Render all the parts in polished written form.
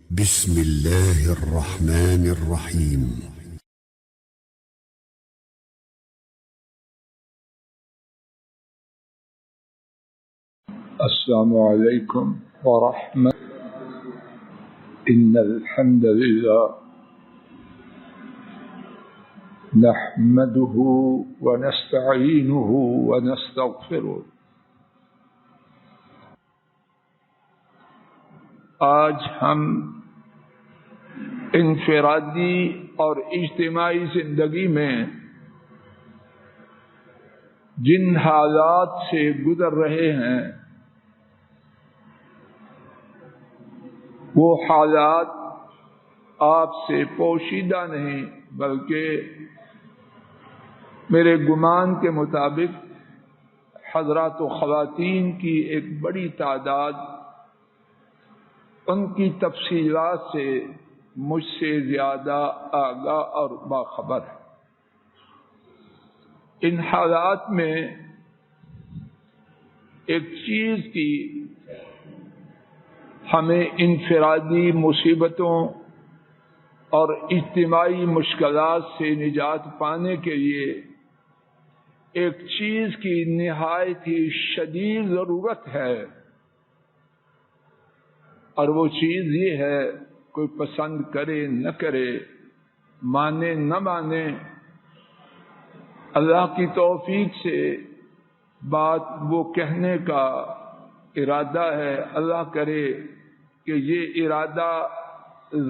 بسم الله الرحمن الرحيم. السلام عليكم ورحمة. إن الحمد لله نحمده ونستعينه ونستغفره. آج ہم انفرادی اور اجتماعی زندگی میں جن حالات سے گزر رہے ہیں وہ حالات آپ سے پوشیدہ نہیں، بلکہ میرے گمان کے مطابق حضرات و خواتین کی ایک بڑی تعداد ان کی تفصیلات سے مجھ سے زیادہ آگاہ اور باخبر ہے۔ ان حالات میں ایک چیز کی ہمیں انفرادی مصیبتوں اور اجتماعی مشکلات سے نجات پانے کے لیے ایک چیز کی نہایت ہی شدید ضرورت ہے، اور وہ چیز یہ ہے، کوئی پسند کرے نہ کرے، مانے نہ مانے، اللہ کی توفیق سے بات وہ کہنے کا ارادہ ہے۔ اللہ کرے کہ یہ ارادہ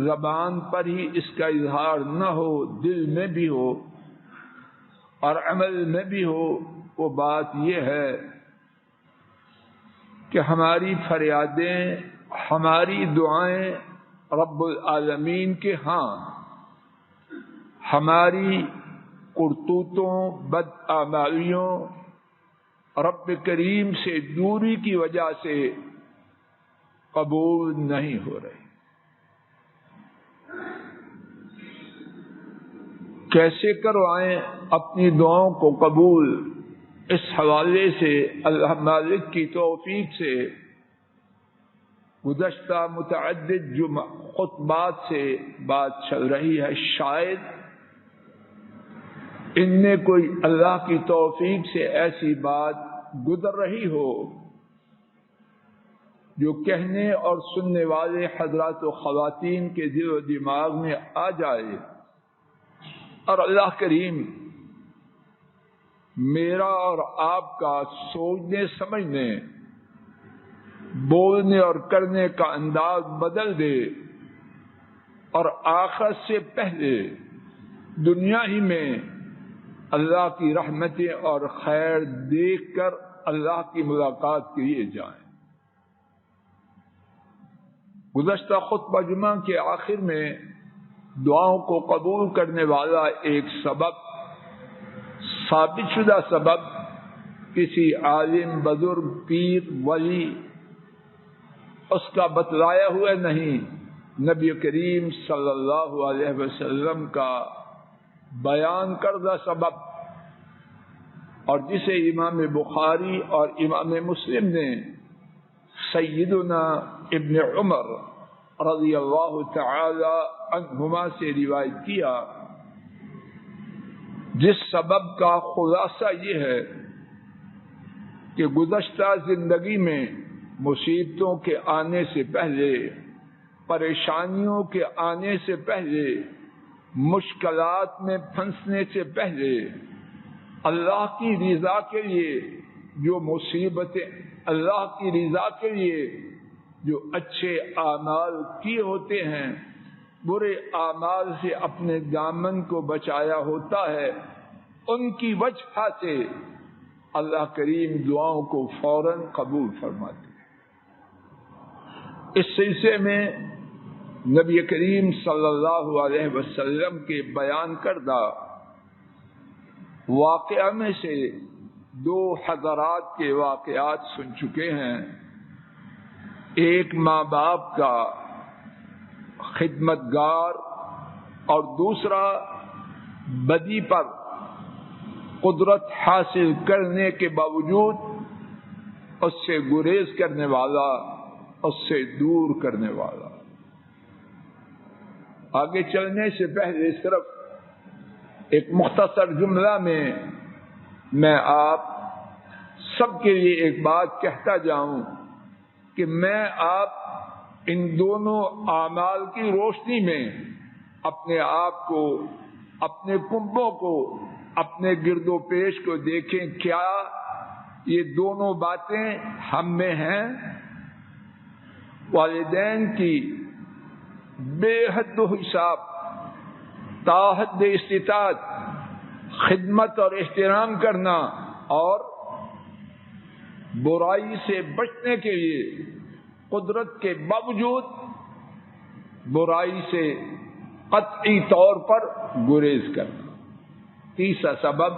زبان پر ہی اس کا اظہار نہ ہو، دل میں بھی ہو اور عمل میں بھی ہو۔ وہ بات یہ ہے کہ ہماری فریادیں، ہماری دعائیں رب العالمین کے ہاں ہماری کرتوتوں، بدعمالیوں، رب کریم سے دوری کی وجہ سے قبول نہیں ہو رہی۔ کیسے کروائیں اپنی دعاؤں کو قبول؟ اس حوالے سے اللہ مالک کی توفیق سے گزشتہ متعدد خطبات سے بات چل رہی ہے۔ شاید ان میں کوئی اللہ کی توفیق سے ایسی بات گزر رہی ہو جو کہنے اور سننے والے حضرات و خواتین کے دل و دماغ میں آ جائے، اور اللہ کریم میرا اور آپ کا سوچنے سمجھنے، بولنے اور کرنے کا انداز بدل دے، اور آخرت سے پہلے دنیا ہی میں اللہ کی رحمتیں اور خیر دیکھ کر اللہ کی ملاقات کے لیے جائیں۔ گزشتہ خطبہ جمعہ کے آخر میں دعاؤں کو قبول کرنے والا ایک سبب، ثابت شدہ سبب، کسی عالم، بزرگ، پیر، ولی اس کا بتلایا ہوا نہیں، نبی کریم صلی اللہ علیہ وسلم کا بیان کردہ سبب، اور جسے امام بخاری اور امام مسلم نے سیدنا ابن عمر رضی اللہ تعالی عنہما سے روایت کیا، جس سبب کا خلاصہ یہ ہے کہ گزشتہ زندگی میں مصیبتوں کے آنے سے پہلے، پریشانیوں کے آنے سے پہلے، مشکلات میں پھنسنے سے پہلے، اللہ کی رضا کے لیے جو مصیبتیں، اللہ کی رضا کے لیے جو اچھے اعمال کیے ہوتے ہیں، برے اعمال سے اپنے دامن کو بچایا ہوتا ہے، ان کی وجہ سے اللہ کریم دعاؤں کو فوراً قبول فرماتے ہیں۔ اس سلسلے میں نبی کریم صلی اللہ علیہ وسلم کے بیان کردہ واقعہ میں سے دو حضرات کے واقعات سن چکے ہیں۔ ایک ماں باپ کا خدمتگار اور دوسرا بدی پر قدرت حاصل کرنے کے باوجود اس سے گریز کرنے والا، اس سے دور کرنے والا۔ آگے چلنے سے پہلے صرف ایک مختصر جملہ میں آپ سب کے لیے ایک بات کہتا جاؤں کہ میں آپ ان دونوں اعمال کی روشنی میں اپنے آپ کو، اپنے کنبوں کو، اپنے گرد و پیش کو دیکھیں، کیا یہ دونوں باتیں ہم میں ہیں؟ والدین کی بے حد و حساب تاحد استطاعت خدمت اور احترام کرنا، اور برائی سے بچنے کے لیے قدرت کے باوجود برائی سے قطعی طور پر گریز کرنا۔ تیسرا سبب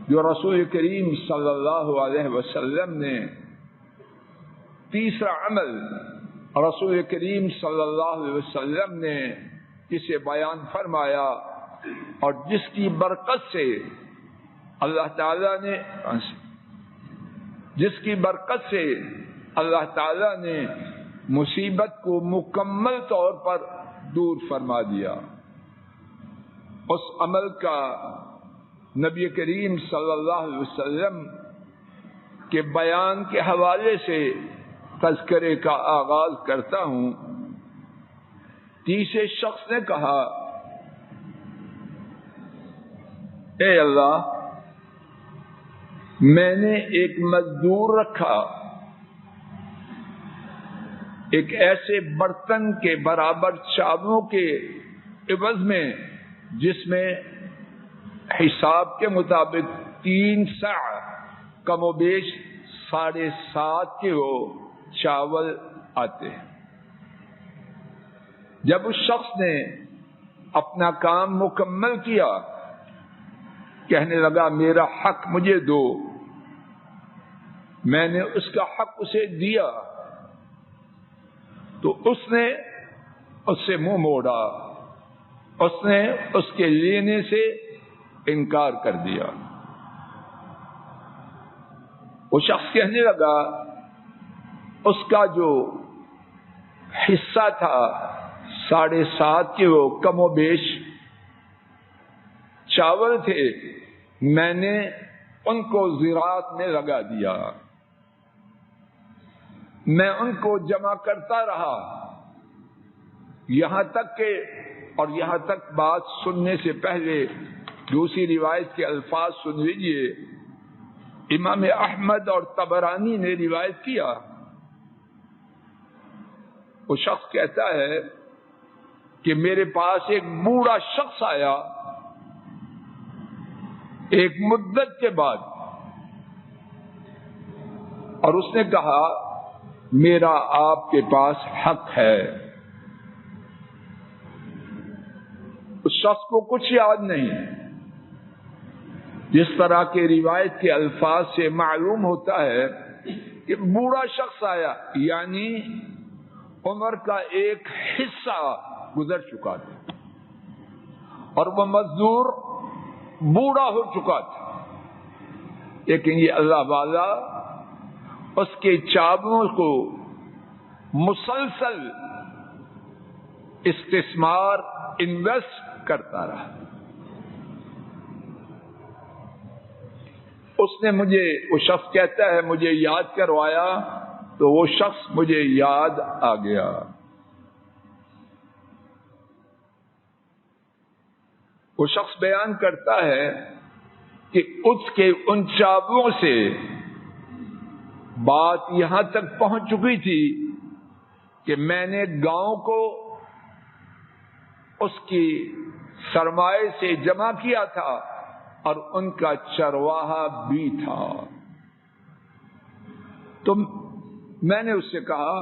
جو رسول کریم صلی اللہ علیہ وسلم نے، تیسرا عمل رسول کریم صلی اللہ علیہ وسلم نے جسے بیان فرمایا اور جس کی برکت سے اللہ تعالی نے مصیبت کو مکمل طور پر دور فرما دیا، اس عمل کا نبی کریم صلی اللہ علیہ وسلم کے بیان کے حوالے سے تذکرے کا آغاز کرتا ہوں۔ تیسرے شخص نے کہا، اے اللہ، میں نے ایک مزدور رکھا ایک ایسے برتن کے برابر چاولوں کے عوض میں جس میں حساب کے مطابق 3 سع کم و بیش 7.5 کلو چاول آتے ہیں۔ جب اس شخص نے اپنا کام مکمل کیا، کہنے لگا میرا حق مجھے دو، میں نے اس کا حق اسے دیا، تو اس نے اس سے منہ موڑا، اس نے اس کے لینے سے انکار کر دیا۔ وہ شخص کہنے لگا اس کا جو حصہ تھا 7.5 کلو کم و بیش چاول تھے، میں نے ان کو زراعت میں لگا دیا، میں ان کو جمع کرتا رہا، یہاں تک کہ، اور یہاں تک بات سننے سے پہلے دوسری روایت کے الفاظ سن لیجیے۔ امام احمد اور طبرانی نے روایت کیا، وہ شخص کہتا ہے کہ میرے پاس ایک بوڑھا شخص آیا ایک مدت کے بعد، اور اس نے کہا میرا آپ کے پاس حق ہے۔ اس شخص کو کچھ یاد نہیں، جس طرح کے روایت کے الفاظ سے معلوم ہوتا ہے کہ بوڑھا شخص آیا، یعنی عمر کا ایک حصہ گزر چکا تھا اور وہ مزدور بوڑھا ہو چکا تھا، لیکن یہ اللہ والا اس کے چاولوں کو مسلسل استثمار انویسٹ کرتا رہا۔ اس نے مجھے، وہ شخص کہتا ہے، مجھے یاد کروایا تو وہ شخص مجھے یاد آ گیا۔ وہ شخص بیان کرتا ہے کہ اس کے ان چاولوں سے بات یہاں تک پہنچ چکی تھی کہ میں نے گاؤں کو اس کی سرمائے سے جمع کیا تھا اور ان کا چرواہا بھی تھا۔ تو میں نے اس سے کہا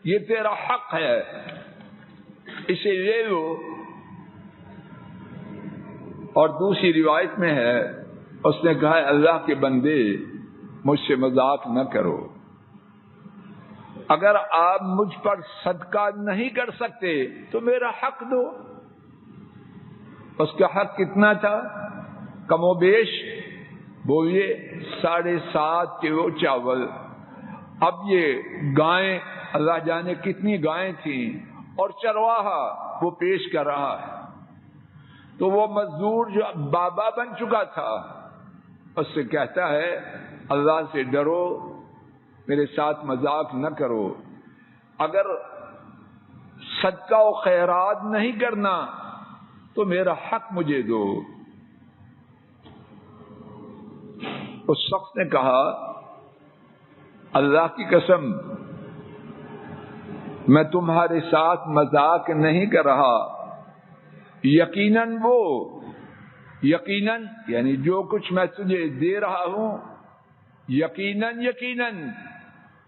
یہ تیرا حق ہے، اسے لے لو۔ اور دوسری روایت میں ہے اس نے کہا اللہ کے بندے مجھ سے مذاق نہ کرو، اگر آپ مجھ پر صدقہ نہیں کر سکتے تو میرا حق دو۔ اس کا حق کتنا تھا؟ کم و بیش بولیے 7.5 کلو چاول۔ اب یہ گائیں، اللہ جانے کتنی گائیں تھیں اور چرواہا وہ پیش کر رہا ہے. تو وہ مزدور جو بابا بن چکا تھا اس سے کہتا ہے اللہ سے ڈرو، میرے ساتھ مذاق نہ کرو، اگر صدقہ و خیرات نہیں کرنا تو میرا حق مجھے دو. اس شخص نے کہا اللہ کی قسم میں تمہارے ساتھ مذاق نہیں کر رہا، یقیناً یعنی جو کچھ میں تجھے دے رہا ہوں یقیناً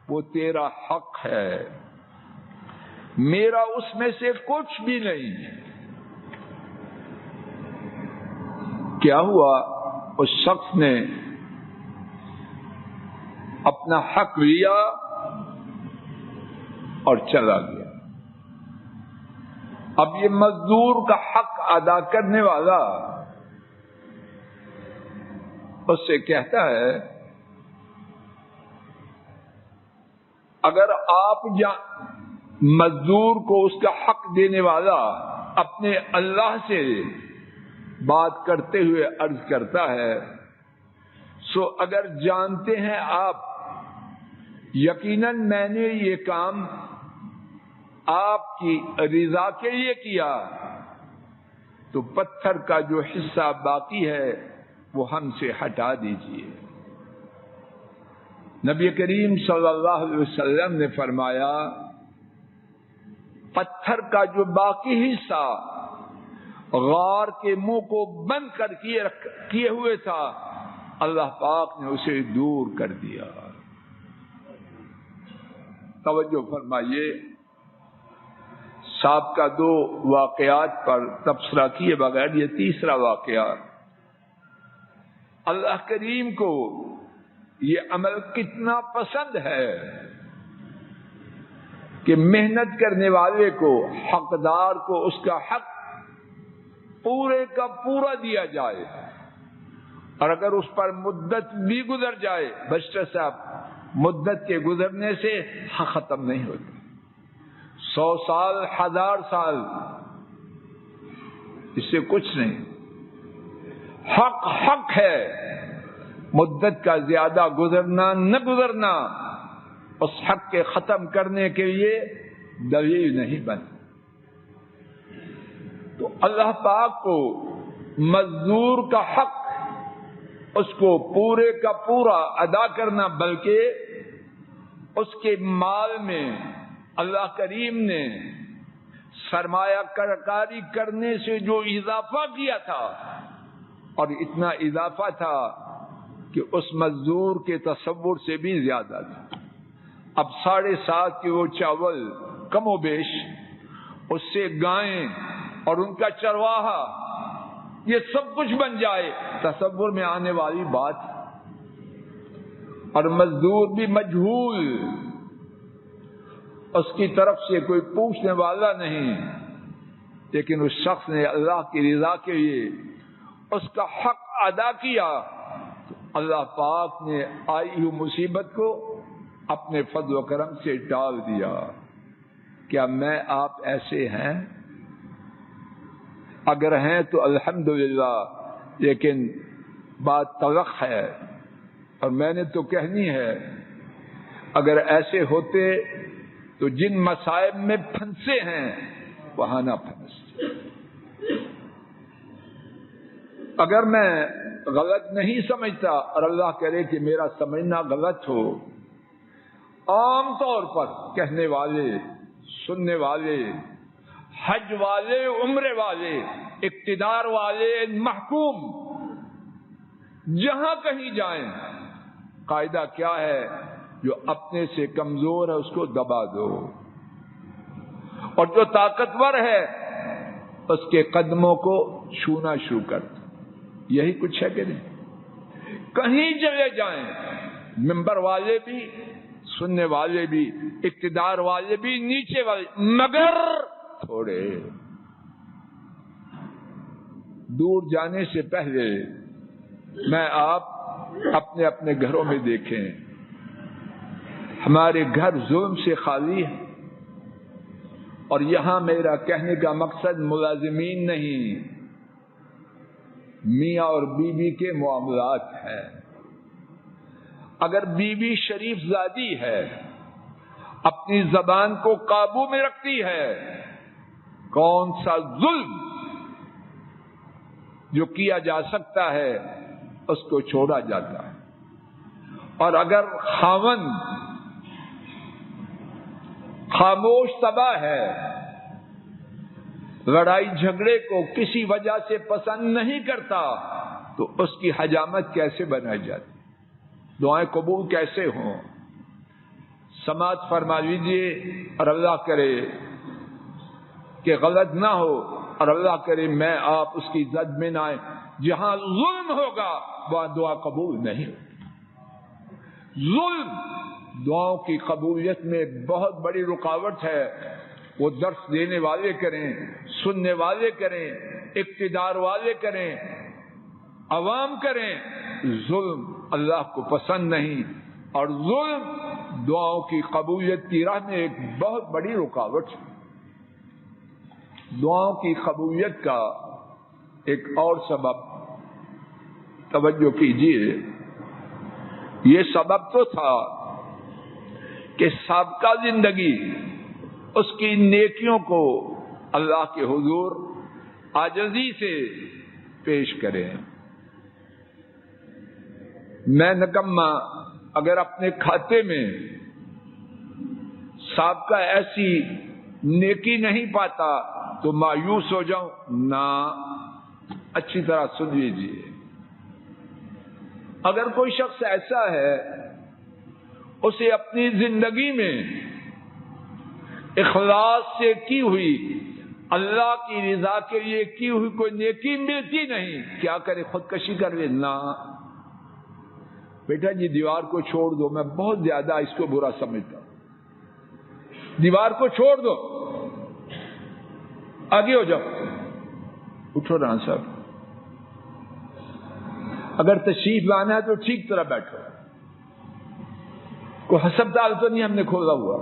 وہ تیرا حق ہے، میرا اس میں سے کچھ بھی نہیں. کیا ہوا؟ اس شخص نے اپنا حق لیا اور چلا گیا. اب یہ مزدور کا حق ادا کرنے والا اس سے کہتا ہے اگر آپ مزدور کو اس کا حق دینے والا اپنے اللہ سے بات کرتے ہوئے عرض کرتا ہے سو اگر جانتے ہیں آپ یقیناً میں نے یہ کام آپ کی رضا کے لیے کیا تو پتھر کا جو حصہ باقی ہے وہ ہم سے ہٹا دیجیے. نبی کریم صلی اللہ علیہ وسلم نے فرمایا پتھر کا جو باقی حصہ غار کے منہ کو بند کر کیے ہوئے تھا اللہ پاک نے اسے دور کر دیا. توجہ فرمائیے، سابقہ دو واقعات پر تبصرہ کیے بغیر یہ تیسرا واقعہ. اللہ کریم کو یہ عمل کتنا پسند ہے کہ محنت کرنے والے کو، حقدار کو اس کا حق پورے کا پورا دیا جائے، اور اگر اس پر مدت بھی گزر جائے، بشر صاحب مدت کے گزرنے سے حق ختم نہیں ہوتا. 100 سال 1000 سال اس سے کچھ نہیں. حق ہے، مدت کا زیادہ گزرنا نہ گزرنا اس حق کے ختم کرنے کے لیے دلیل نہیں بن. تو اللہ پاک کو مزدور کا حق اس کو پورے کا پورا ادا کرنا، بلکہ اس کے مال میں اللہ کریم نے سرمایہ کاری کرنے سے جو اضافہ کیا تھا، اور اتنا اضافہ تھا کہ اس مزدور کے تصور سے بھی زیادہ تھا. اب 7.5 کلو چاول کم و بیش، اس سے گائیں اور ان کا چرواہا، یہ سب کچھ بن جائے، تصور میں آنے والی بات. اور مزدور بھی مجہول، اس کی طرف سے کوئی پوچھنے والا نہیں، لیکن اس شخص نے اللہ کی رضا کے لیے اس کا حق ادا کیا تو اللہ پاک نے آئی ہوئی مصیبت کو اپنے فضل و کرم سے ٹال دیا. کیا میں آپ ایسے ہیں؟ اگر ہیں تو الحمدللہ، لیکن بات تلخ ہے اور میں نے تو کہنی ہے. اگر ایسے ہوتے تو جن مصائب میں پھنسے ہیں وہاں نہ پھنستے. اگر میں غلط نہیں سمجھتا، اور اللہ کرے کہ میرا سمجھنا غلط ہو، عام طور پر کہنے والے، سننے والے، حج والے، عمرے والے، اقتدار والے، محکوم، جہاں کہیں جائیں قاعدہ کیا ہے؟ جو اپنے سے کمزور ہے اس کو دبا دو، اور جو طاقتور ہے اس کے قدموں کو چھونا شروع کر دو. یہی کچھ ہے کہ نہیں؟ کہیں چلے جائیں، ممبر والے بھی، سننے والے بھی، اقتدار والے بھی، نیچے والے، مگر تھوڑے دور جانے سے پہلے میں آپ اپنے اپنے گھروں میں دیکھیں، ہمارے گھر ظلم سے خالی ہیں، اور یہاں میرا کہنے کا مقصد ملازمین نہیں، میاں اور بیوی کے معاملات ہیں۔ اگر بیوی شریف زادی ہے، اپنی زبان کو قابو میں رکھتی ہے، کون سا ظلم جو کیا جا سکتا ہے اس کو چھوڑا جاتا ہے۔ اور اگر خاوند خاموش تباہ ہے، لڑائی جھگڑے کو کسی وجہ سے پسند نہیں کرتا، تو اس کی حجامت کیسے بنائی جاتی، دعائیں قبول کیسے ہوں؟ سماعت فرما لیجیے، اور اللہ کرے کہ غلط نہ ہو، اور اللہ کرے میں آپ اس کی زد میں نہ آئیں۔ جہاں ظلم ہوگا وہاں دعا قبول نہیں ہوگی۔ ظلم دعاؤں کی قبولیت میں بہت بڑی رکاوٹ ہے۔ وہ درس دینے والے کریں، سننے والے کریں، اقتدار والے کریں، عوام کریں، ظلم اللہ کو پسند نہیں، اور ظلم دعاؤں کی قبولیت کی راہ میں ایک بہت بڑی رکاوٹ ہے۔ دعاؤں کی قبولیت کا ایک اور سبب توجہ کیجیے، یہ سبب تو تھا کہ سابقہ زندگی اس کی نیکیوں کو اللہ کے حضور عاجزی سے پیش کریں۔ میں نکما اگر اپنے کھاتے میں سابقہ ایسی نیکی نہیں پاتا تو مایوس ہو جاؤں نہ، اچھی طرح سن لیجیے۔ اگر کوئی شخص ایسا ہے اسے اپنی زندگی میں اخلاص سے کی ہوئی، اللہ کی رضا کے لیے کی ہوئی کوئی نیکی ملتی نہیں، کیا کرے؟ خودکشی کر لے؟ نہ بیٹا جی دیوار کو چھوڑ دو، میں بہت زیادہ اس کو برا سمجھتا ہوں، دیوار کو چھوڑ دو، آگے ہو جاؤ، اٹھو رانا صاحب، اگر تشریف لانا ہے تو ٹھیک طرح بیٹھو، کوئی ہسپتال تو نہیں ہم نے کھولا ہوا۔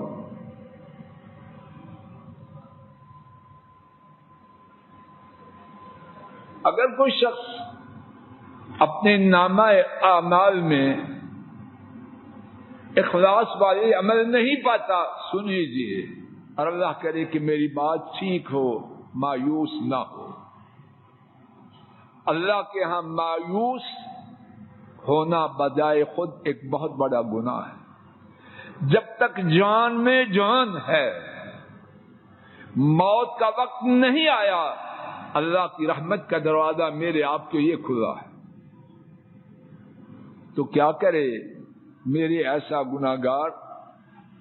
اگر کوئی شخص اپنے نامہ اعمال میں اخلاص والے عمل نہیں پاتا، سن لیجیے، اور اللہ کرے کہ میری بات ٹھیک ہو، مایوس نہ ہو۔ اللہ کے ہاں مایوس ہونا بجائے خود ایک بہت بڑا گناہ ہے۔ جب تک جان میں جان ہے، موت کا وقت نہیں آیا، اللہ کی رحمت کا دروازہ میرے آپ کے لیے کھلا ہے، تو کیا کرے؟ میرے ایسا گناہگار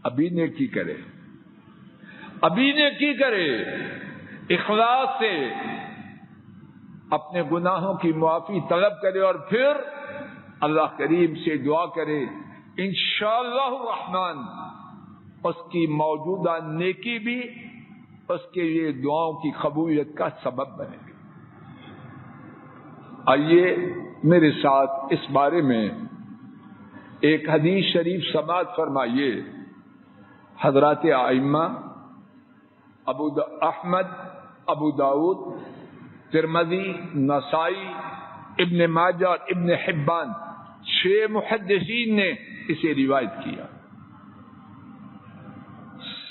ابھی نیکی کرے، ابھی نیکی کرے، اخلاص سے اپنے گناہوں کی معافی طلب کرے، اور پھر اللہ کریم سے دعا کرے، انشاءاللہ الرحمن اس کی موجودہ نیکی بھی اس کے لیے دعاؤں کی قبولیت کا سبب بنے گی۔ آئیے میرے ساتھ اس بارے میں ایک حدیث شریف سماعت فرمائیے۔ حضرات ائمہ احمد، ابو داؤد، ترمذی، نسائی، ابن ماجہ اور ابن حبان، 6 محدثین نے اسے روایت کیا۔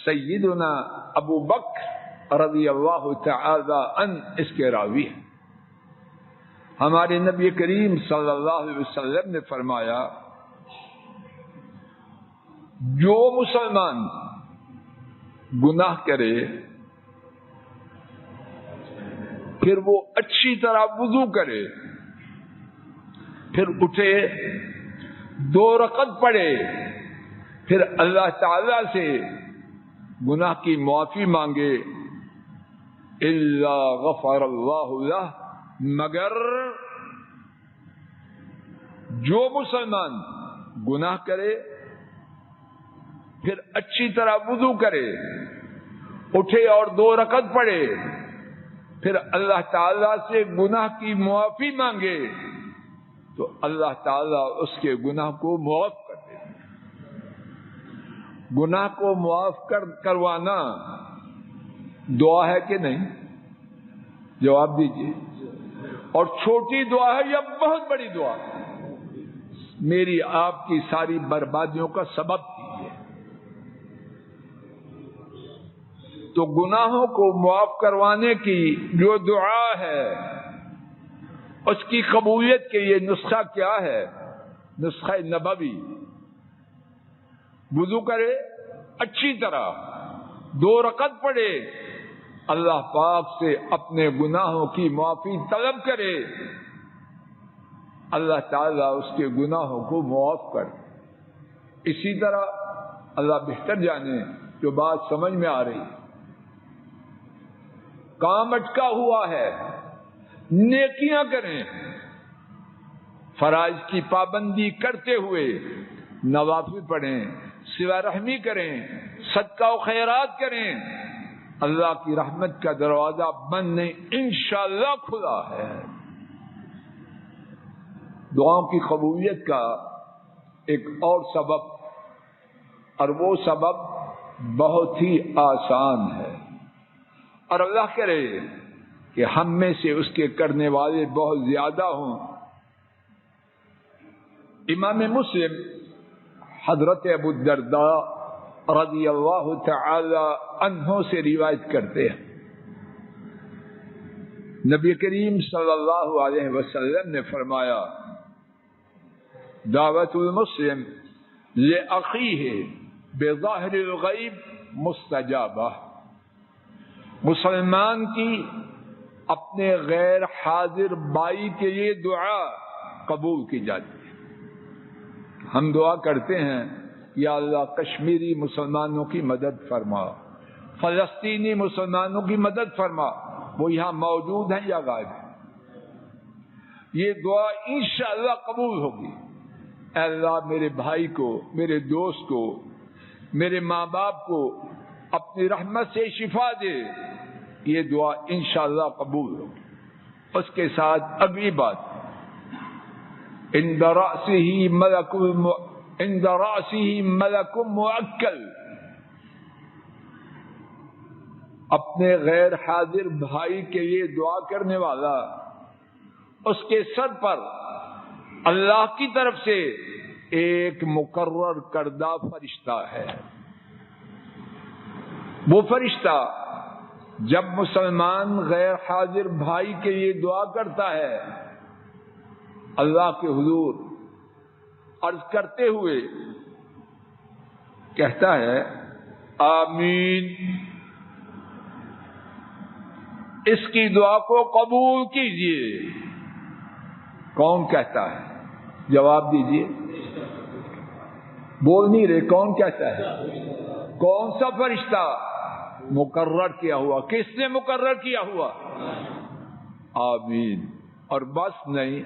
سیدنا ابو بکر رضی اللہ تعالی عنہ اس کے راوی ہیں۔ ہمارے نبی کریم صلی اللہ علیہ وسلم نے فرمایا، جو مسلمان گناہ کرے پھر وہ اچھی طرح وضو کرے، پھر اٹھے 2 رکعت پڑھے، پھر اللہ تعالی سے گناہ کی معافی مانگے، الا غفر اللہ لہ، مگر جو مسلمان گناہ کرے پھر اچھی طرح وضو کرے، اٹھے اور 2 رکعت پڑھے، پھر اللہ تعالیٰ سے گناہ کی معافی مانگے، تو اللہ تعالیٰ اس کے گناہ کو معاف کر دے۔ گناہ کو معاف کروانا دعا ہے کہ نہیں؟ جواب دیجیے. اور چھوٹی دعا ہے یا بہت بڑی دعا؟ میری آپ کی ساری بربادیوں کا سبب تھی. تو گناہوں کو معاف کروانے کی جو دعا ہے اس کی قبولیت کے لیے نسخہ کیا ہے؟ نسخہ نبوی. وضو کرے اچھی طرح، 2 رکعت پڑھے، اللہ پاک سے اپنے گناہوں کی معافی طلب کرے، اللہ تعالیٰ اس کے گناہوں کو معاف کر. اسی طرح اللہ بہتر جانے جو بات سمجھ میں آ رہی، کام اٹکا ہوا ہے، نیکیاں کریں، فرائض کی پابندی کرتے ہوئے نوافل پڑھیں، صلہ رحمی کریں، صدقہ و خیرات کریں. اللہ کی رحمت کا دروازہ بند نہیں، انشاءاللہ کھلا ہے. دعاؤں کی قبولیت کا ایک اور سبب، اور وہ سبب بہت ہی آسان ہے، اور اللہ کرے کہ ہم میں سے اس کے کرنے والے بہت زیادہ ہوں. امام مسلم حضرت ابو الدرداء رضی اللہ تعالی عنہ سے روایت کرتے ہیں، نبی کریم صلی اللہ علیہ وسلم نے فرمایا، دعوت المسلم لأخیہ بظاہر الغیب مستجابہ. مسلمان کی اپنے غیر حاضر بھائی کے لیے دعا قبول کی جاتی ہے. ہم دعا کرتے ہیں، یا اللہ کشمیری مسلمانوں کی مدد فرما، فلسطینی مسلمانوں کی مدد فرما، وہ یہاں موجود ہیں یا غائب ہیں. یہ دعا انشاءاللہ قبول ہوگی. اے اللہ میرے بھائی کو، میرے دوست کو، میرے ماں باپ کو اپنی رحمت سے شفا دے. یہ دعا انشاءاللہ قبول ہوگی. اس کے ساتھ اگلی بات، عند رأسه ملک موکل. اپنے غیر حاضر بھائی کے لیے دعا کرنے والا، اس کے سر پر اللہ کی طرف سے ایک مقرر کردہ فرشتہ ہے. وہ فرشتہ جب مسلمان غیر حاضر بھائی کے لیے دعا کرتا ہے، اللہ کے حضور عرض کرتے ہوئے کہتا ہے آمین، اس کی دعا کو قبول کیجیے. کون کہتا ہے؟ جواب دیجیے. بول نہیں رہے. کون کہتا ہے؟ کون سا فرشتہ؟ مقرر کیا ہوا. کس نے مقرر کیا ہوا؟ آمین. اور بس نہیں،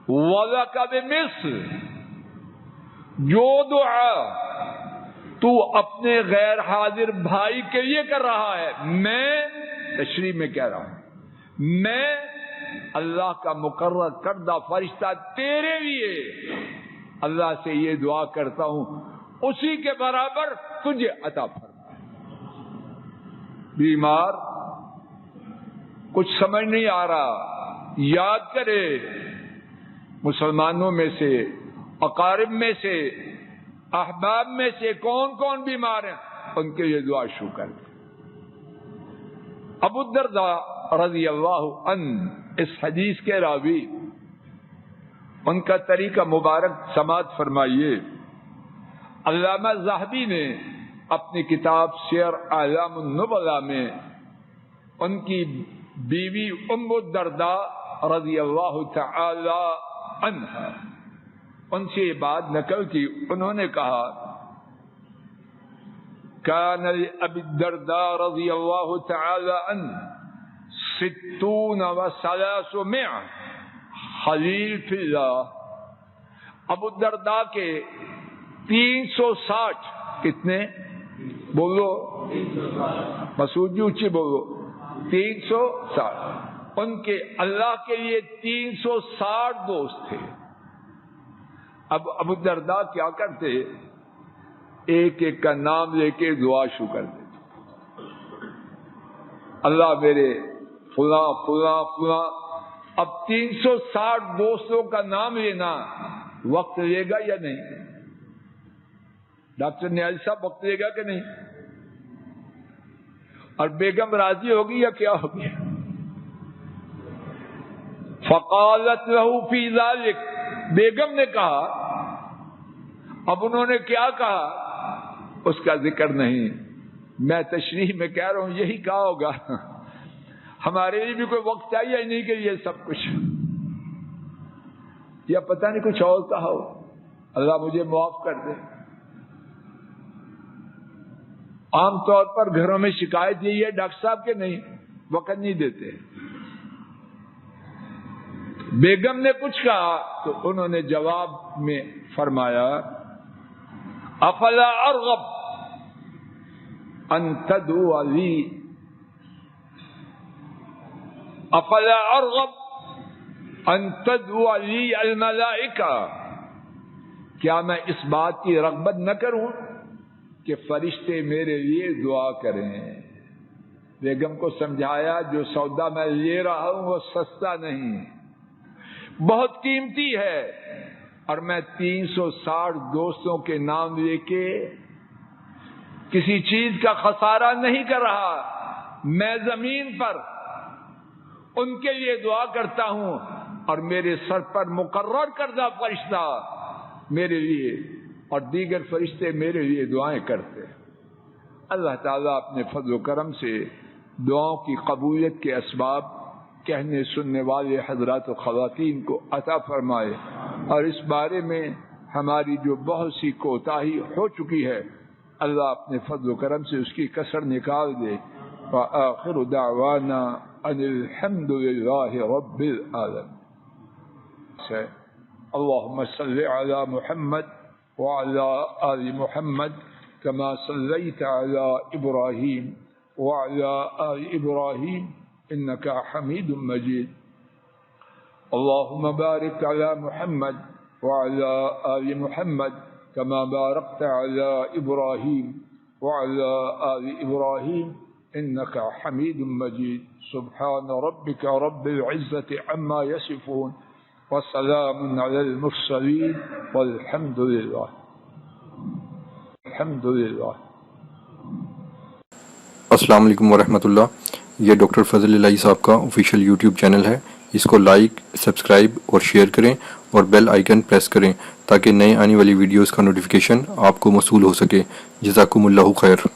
وَلَكَ بِمِثْلِ، جو دعا تو اپنے غیر حاضر بھائی کے لیے کر رہا ہے، میں تشریح میں کہہ رہا ہوں، میں اللہ کا مقرر کردہ فرشتہ تیرے لیے اللہ سے یہ دعا کرتا ہوں، اسی کے برابر تجھے عطا فرما. بیمار کچھ سمجھ نہیں آ رہا، یاد کرے مسلمانوں میں سے، اقارب میں سے، احباب میں سے کون کون بیمار ہیں، ان کے لیے دعا شروع کر دیں. ابو الدرداء رضی اللہ عنہ اس حدیث کے راوی، ان کا طریقہ مبارک سماعت فرمائیے. علامہ ذہبی نے اپنی کتاب سیر اعلام النبلاء میں ان کی بیوی ام الدرداء رضی اللہ تعالی عنہا، ان سے یہ بات نقل کی. انہوں نے کہا کان لأبی الدرداء رضی اللہ تعالی عنہ 60 و 300 خلیل فی اللہ. ابو الدرداء کے 360 کتنے؟ بولو مسعود جی اونچی بولو. 360. ان کے اللہ کے لیے 360 دوست تھے. اب ابو الدرداء کیا کرتے؟ ایک ایک کا نام لے کے دعا شروع کر دیتے. اللہ میرے فلاں فلاں فلاں. اب 360 دوستوں کا نام لینا وقت لے گا یا نہیں؟ ڈاکٹر نیازی صاحب وقت لے گا کہ نہیں؟ اور بیگم راضی ہوگی یا کیا ہوگی؟ فقالت لہو فی ذالک، بیگم نے کہا. اب انہوں نے کیا کہا اس کا ذکر نہیں، میں تشریح میں کہہ رہا ہوں یہی کہا ہوگا ہمارے لیے بھی کوئی وقت چاہیے نہیں کہ یہ سب کچھ، یا پتہ نہیں کچھ اور کہا ہو. اللہ مجھے معاف کر دے. عام طور پر گھروں میں شکایت یہی ہے ڈاکٹر صاحب کے نہیں وقت نہیں دیتے. بیگم نے کچھ کہا تو انہوں نے جواب میں فرمایا افلا ارغب ان تدعو لی، افلا ارغب ان تدعو لی الملائکہ، کیا میں اس بات کی رغبت نہ کروں کہ فرشتے میرے لیے دعا کریں. بیگم کو سمجھایا جو سودا میں لے رہا ہوں وہ سستا نہیں، بہت قیمتی ہے، اور میں 360 دوستوں کے نام لے کے کسی چیز کا خسارہ نہیں کر رہا. میں زمین پر ان کے لیے دعا کرتا ہوں اور میرے سر پر مقرر کردہ فرشتہ میرے لیے اور دیگر فرشتے میرے لیے دعائیں کرتے. اللہ تعالیٰ اپنے فضل و کرم سے دعاؤں کی قبولیت کے اسباب کہنے سننے والے حضرات و خواتین کو عطا فرمائے، اور اس بارے میں ہماری جو بہت سی کوتاہی ہو چکی ہے اللہ اپنے فضل و کرم سے اس کی کسر نکال دے. وآخر دعوانا ان الحمد للہ رب العالمین. اللهم صل على محمد وعلى آل محمد كما صليت على إبراهيم وعلى آل إبراهيم إنك حميد مجيد. اللهم بارك على محمد وعلى آل محمد كما باركت على إبراهيم وعلى آل إبراهيم إنك حميد مجيد. سبحان ربك رب العزة عما يصفون وسلام على المرسلين والحمد لله. الحمد لله. السلام علیکم ورحمۃ اللہ. یہ ڈاکٹر فضل الہی صاحب کا آفیشیل یوٹیوب چینل ہے. اس کو لائک، سبسکرائب اور شیئر کریں اور بیل آئیکن پریس کریں تاکہ نئے آنے والی ویڈیوز کا نوٹیفیکیشن آپ کو موصول ہو سکے. جزاکم اللہ خیر.